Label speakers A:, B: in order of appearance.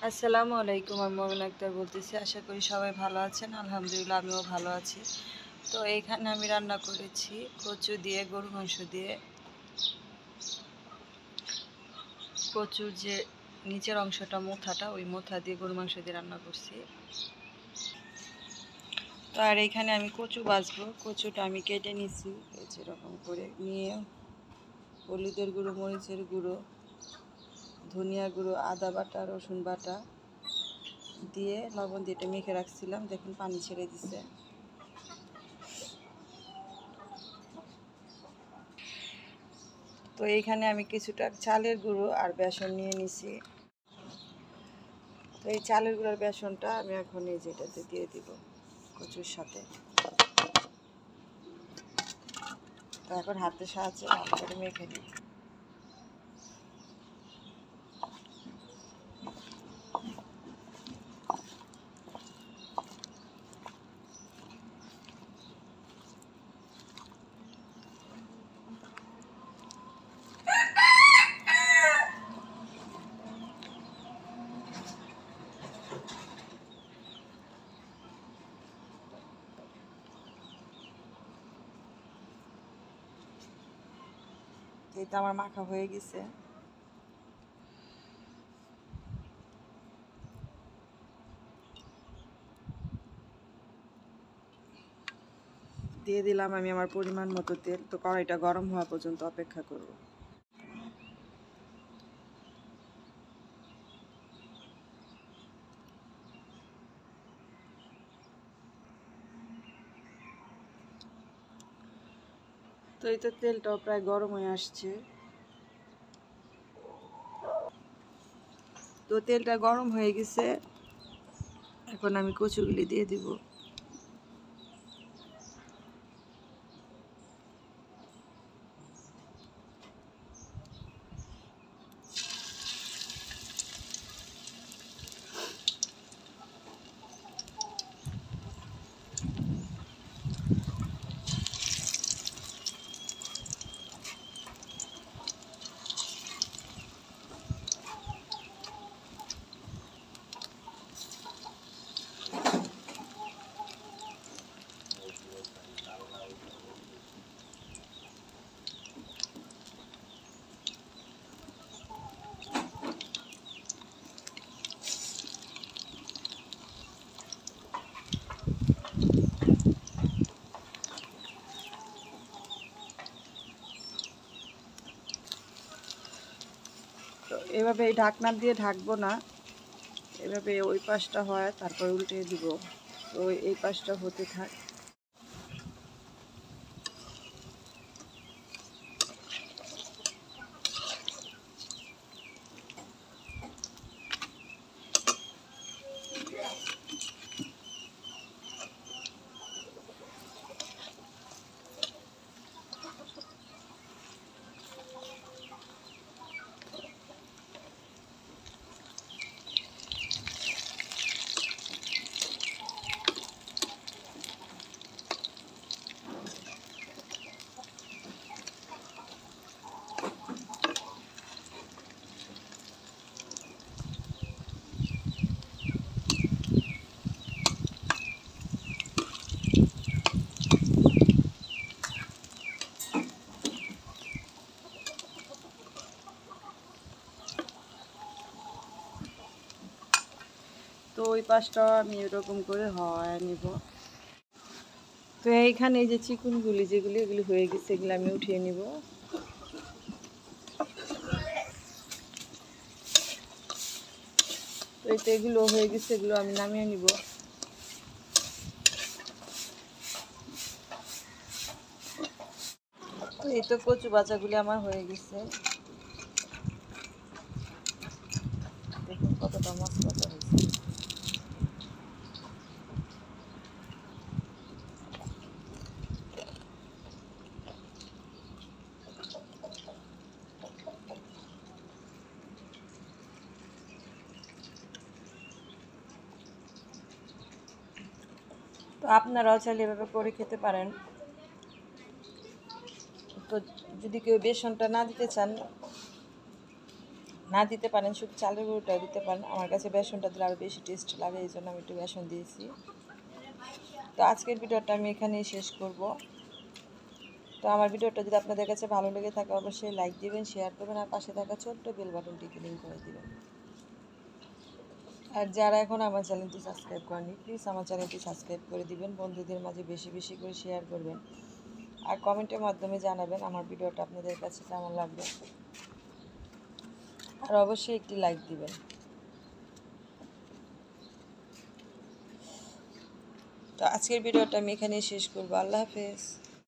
A: আসসালামু আলাইকুম। আমি মোমিন আক্তার বলতেছি। আশা করি সবাই ভালো আছেন। আলহামদুলিল্লাহ আমিও ভালো আছি। তো এইখানে আমি রান্না করেছি কচু দিয়ে, গরু মাংস দিয়ে। কচুর যে নিচের অংশটা, মোথাটা, ওই মোথা দিয়ে গরু মাংস দিয়ে রান্না করছি। তো আর এইখানে আমি কচু ভাজবো। কচুটা আমি কেটে নিছি যেরকম করে নিয়ে, হলুদের গুঁড়ো, মরিচের গুঁড়ো, ধনিয়া গুঁড়ো, আদা বাটা, রসুন বাটা দিয়ে লবণ দিয়ে এটা মেখে রাখছিলাম। দেখুন পানি ছেড়ে দিছে। তো এইখানে আমি কিছুটা চালের গুঁড়ো আর বেসন নিয়ে নিছি। তো এই চালের গুঁড়োর বেসনটা আমি এখন এই যেটাতে দিয়ে দিব কচুর সাথে। তো এখন হাতের সাহায্যে ভালো করে মেখে নিই। এটা আমার মাখা হয়ে গেছে। দিয়ে দিলাম আমি আমার পরিমাণ মতো তেল। তো কড়াইটা গরম হওয়া পর্যন্ত অপেক্ষা করব। তো এই তো তেলটাও প্রায় গরম হয়ে আসছে। তো তেলটা গরম হয়ে গেছে, এখন আমি কচুগুলি দিয়ে দিব। তো এভাবে এই ঢাকনা দিয়ে ঢাকবো না, এভাবে ওই পাশটা হয় তারপর উল্টে দিব। তো এই পাশটা হতে থাক। তো ওই পাশটাও আমি এরকম করে হয় নিব। তো এইখানে এই যে চিকুনগুলি যেগুলি, এগুলি হয়ে গেছে, এগুলো আমি উঠিয়ে নিব। তো এই তো এগুলো হয়ে গেছে, এগুলো আমি নামিয়ে নিব। তো এই তো কচু বাজাগুলি আমার হয়ে গেছে। দেখুন কতটা মশলাটা হয়েছে। তো আপনারাও চাইলে এভাবে করে খেতে পারেন। তো যদি কেউ বেসনটা না দিতে চান, না দিতে পারেন শুধু চালের গুঁড়োটাও দিতে পারেন। আমার কাছে বেসনটা দিলে আরও বেশি টেস্ট লাগে, এই জন্য আমি একটু বেসন দিয়েছি। তো আজকের ভিডিওটা আমি এখানেই শেষ করব। তো আমার ভিডিওটা যদি আপনাদের কাছে ভালো লেগে থাকে অবশ্যই লাইক দিবেন, শেয়ার করবেন, আর পাশে থাকা ছোট্ট বেল বাটনটি ক্লিক করে দিবেন। আর যারা এখন আমার চ্যানেলটি সাবস্ক্রাইব করেনি প্লিজ আমার চ্যানেলটি সাবস্ক্রাইব করে দিবেন, বন্ধুদের মাঝে বেশি বেশি করে শেয়ার করবেন, আর কমেন্টের মাধ্যমে জানাবেন আমার ভিডিওটা আপনাদের কাছে কেমন লাগবে, আর অবশ্যই একটি লাইক দিবেন। তো আজকের ভিডিওটা আমি এখানেই শেষ করবো। আল্লাহ হাফেজ।